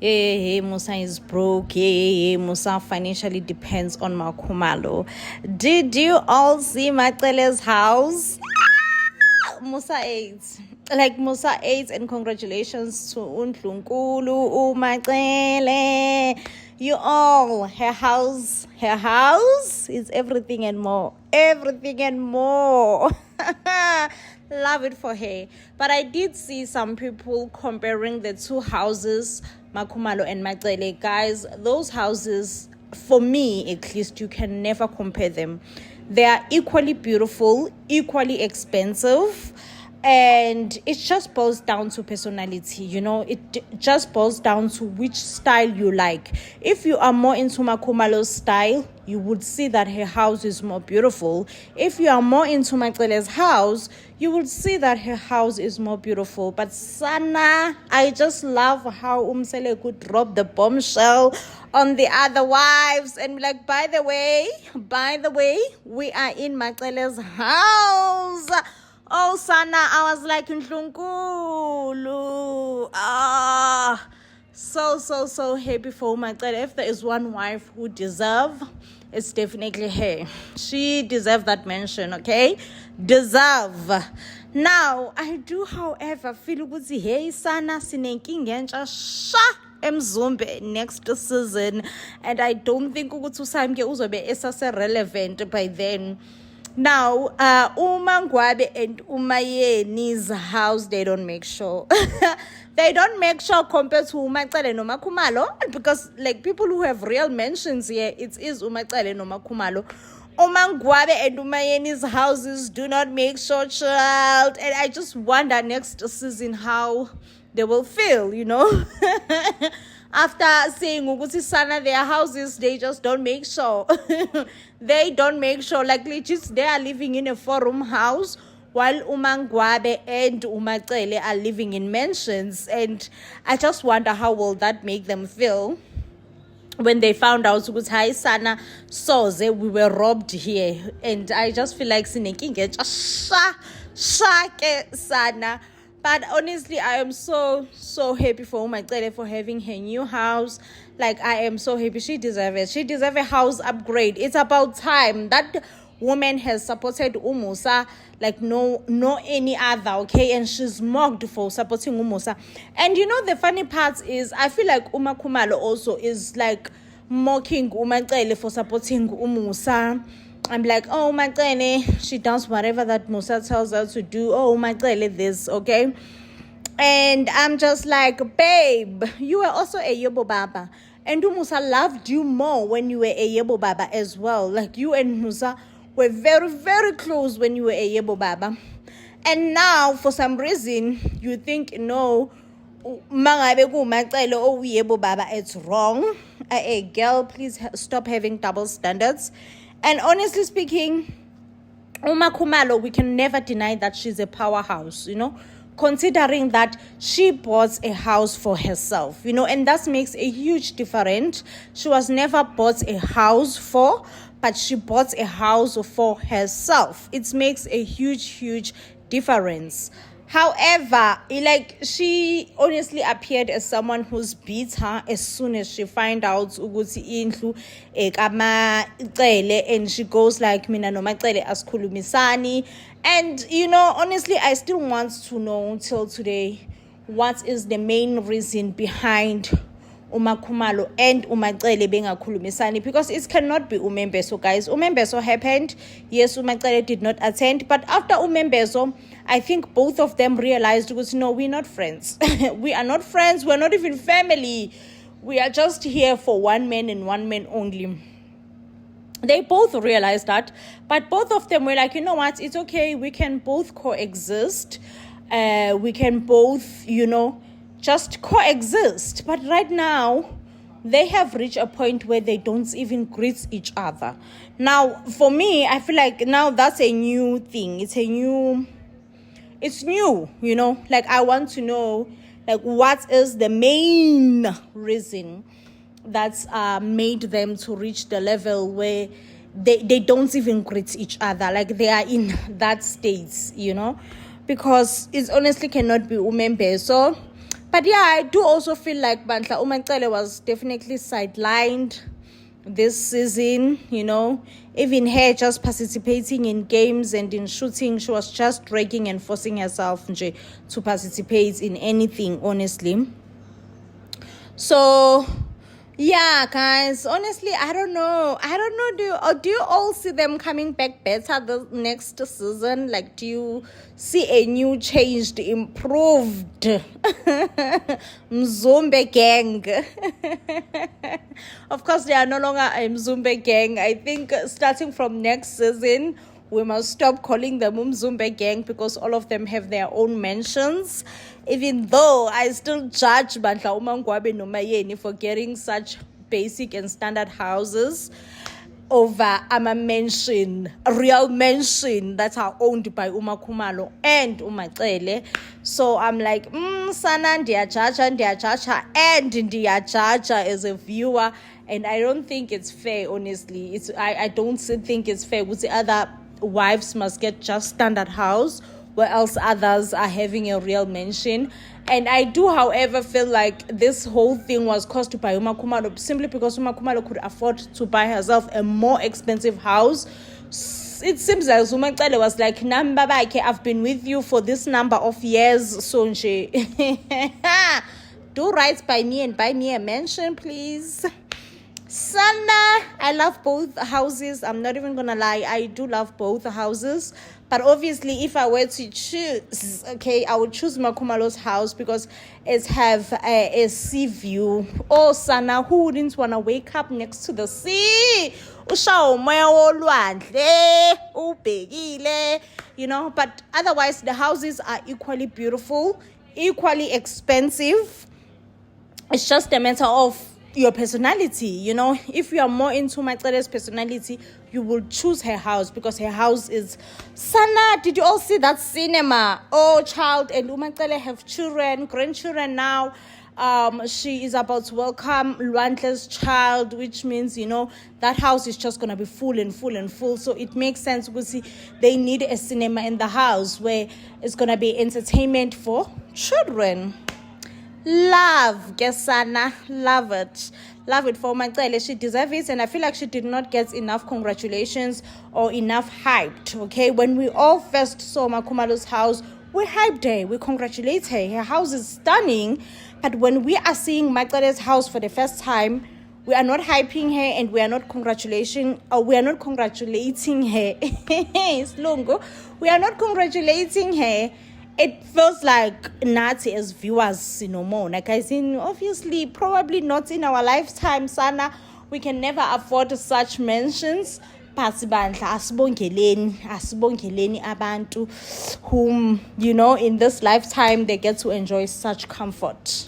Musa is broke. Musa financially depends on Makhumalo. Did you all see Macele's house? Musa 8. Like Musa 8, and congratulations to Untlunkulu Umacele. You all, her house is everything and more. Everything and more. Love it for her. But I did see some people comparing the two houses, Makhumalo and Macele. Guys, those houses, for me at least, you can never compare them. They are equally beautiful, equally expensive, and it just boils down to personality. It just boils down to which style you like. If you are more into Makhumalo's style, you would see that her house is more beautiful. If you are more into Macele's house, you would see that her house is more beautiful. But Sana, I just love how Umsele could drop the bombshell on the other wives and be like, by the way, we are in Macele's house. Oh, Sana, I was like, Ndlunkulu. So happy for Macele. If there is one wife who deserves, it's definitely her. She deserves that mention, okay? Deserve. Now, I do, however, feel ukuthi hey Sana sinenkinga entsha sha eMzumbe next season, and I don't think ukuthi uSamke uzobe esase relevant by then. Now, uMangwabe and Umayeni's house, they don't make sure. They don't make sure compared to Umacele no Makhumalo, because like people who have real mentions here, it is Umacele no Makhumalo. Umangwabe and Umayeni's houses do not make sure, child. And I just wonder next season how they will feel, After saying Uguti Sana, their houses, they just don't make sure. They don't make sure. Like legit, they are living in a four-room house, while Umangwabe and Umacele are living in mansions. And I just wonder how will that make them feel when they found out Hi Sana Soze, we were robbed here. And I just feel like Sinekinge Shake Sana. But honestly, I am so happy for Umacele for having her new house. Like, I am so happy. She deserves it. She deserves a house upgrade. It's about time. That woman has supported Umusa like no any other, okay? And she's mocked for supporting Umusa. And the funny part is, I feel like Khumalo also is like mocking Umacele for supporting Umusa. I'm like, oh, Macele, she does whatever that Musa tells her to do. Oh, Macele, this, okay? And I'm just like, babe, you were also a Yebo Baba. And Musa loved you more when you were a Yebo Baba as well. Like, you and Musa were very, very close when you were a Yebo Baba. And now, for some reason, you think, no, Mangabe ku Macele, oh, Yebo Baba, it's wrong. Hey, girl, please stop having double standards. And honestly speaking, Khumalo, we can never deny that she's a powerhouse, considering that she bought a house for herself, and that makes a huge difference. She was never bought a house for, but she bought a house for herself. It makes a huge difference. However, she honestly appeared as someone who's beat her as soon as she find out ukuthi indlu ekama-Cele, and she goes like, mina no Macele asikhulumisani. And honestly, I still want to know till today what is the main reason behind Khumalo and Umacele bengakhulumisani, because it cannot be Umembeso, guys. Umembeso happened. Yes, Umacele did not attend, but after Umembeso, I think both of them realized, no, we're not friends. We are not friends. We're not even family. We are just here for one man and one man only. They both realized that, but both of them were like, you know what? It's okay. We can both coexist. We can both, just coexist. But right now, they have reached a point where they don't even greet each other. Now, for me, I feel like now that's a new thing. It's new, like I want to know, like, what is the main reason that's made them to reach the level where they don't even greet each other, like they are in that state, because it honestly cannot be Umembeso. But yeah, I do also feel like Bandla Umacele was definitely sidelined this season, even her just participating in games and in shooting, she was just dragging and forcing herself to participate in anything, honestly. So yeah, guys, honestly, I don't know. Do you all see them coming back better the next season? Like, do you see a new, changed, improved Mzumbe gang? Of course, they are no longer a Mzumbe gang. I think starting from next season, we must stop calling them Mzumbe gang because all of them have their own mentions. Even though I still judge Bandla Umangwabe Nomayeni for getting such basic and standard houses over a real mansion that are owned by Uma Khumalo and Umacele. So I'm like, sana ndiyajaja and ndiyajaja as a viewer, and I don't think it's fair, honestly. I don't think it's fair. With the other wives must get just standard house, where else others are having a real mansion. And I do, however, feel like this whole thing was caused by Uma Khumalo simply because Uma Khumalo could afford to buy herself a more expensive house. It seems like Umacele was like, Nambabake, I've been with you for this number of years, Sonje. Do right by me and buy me a mansion, please. Sana, I love both houses. I'm not even gonna lie, I do love both houses. But obviously, if I were to choose, okay, I would choose Makhumalo's house because it have a sea view. Oh, Sana, who wouldn't want to wake up next to the sea? But otherwise, the houses are equally beautiful, equally expensive. It's just a matter of your personality. If you are more into Macele's personality, you will choose her house because her house is Sana. Did you all see that cinema? Oh, child, and Umacele have grandchildren now. She is about to welcome Luantle's child, which means that house is just gonna be full and full and full. So it makes sense because they need a cinema in the house where it's gonna be entertainment for children. Love Gesana, love it for Macele. She deserves it, and I feel like she did not get enough congratulations or enough hyped. Okay, when we all first saw Makhumalo's house, we hyped her, we congratulate her. Her house is stunning, but when we are seeing Macele's house for the first time, we are not hyping her and we are not congratulating her. It's longo. We are not congratulating her. It feels like Nazi as viewers, more. Like I said, obviously, probably not in our lifetime, Sana. We can never afford such mentions. Asibongeleni abantu whom, in this lifetime, they get to enjoy such comfort.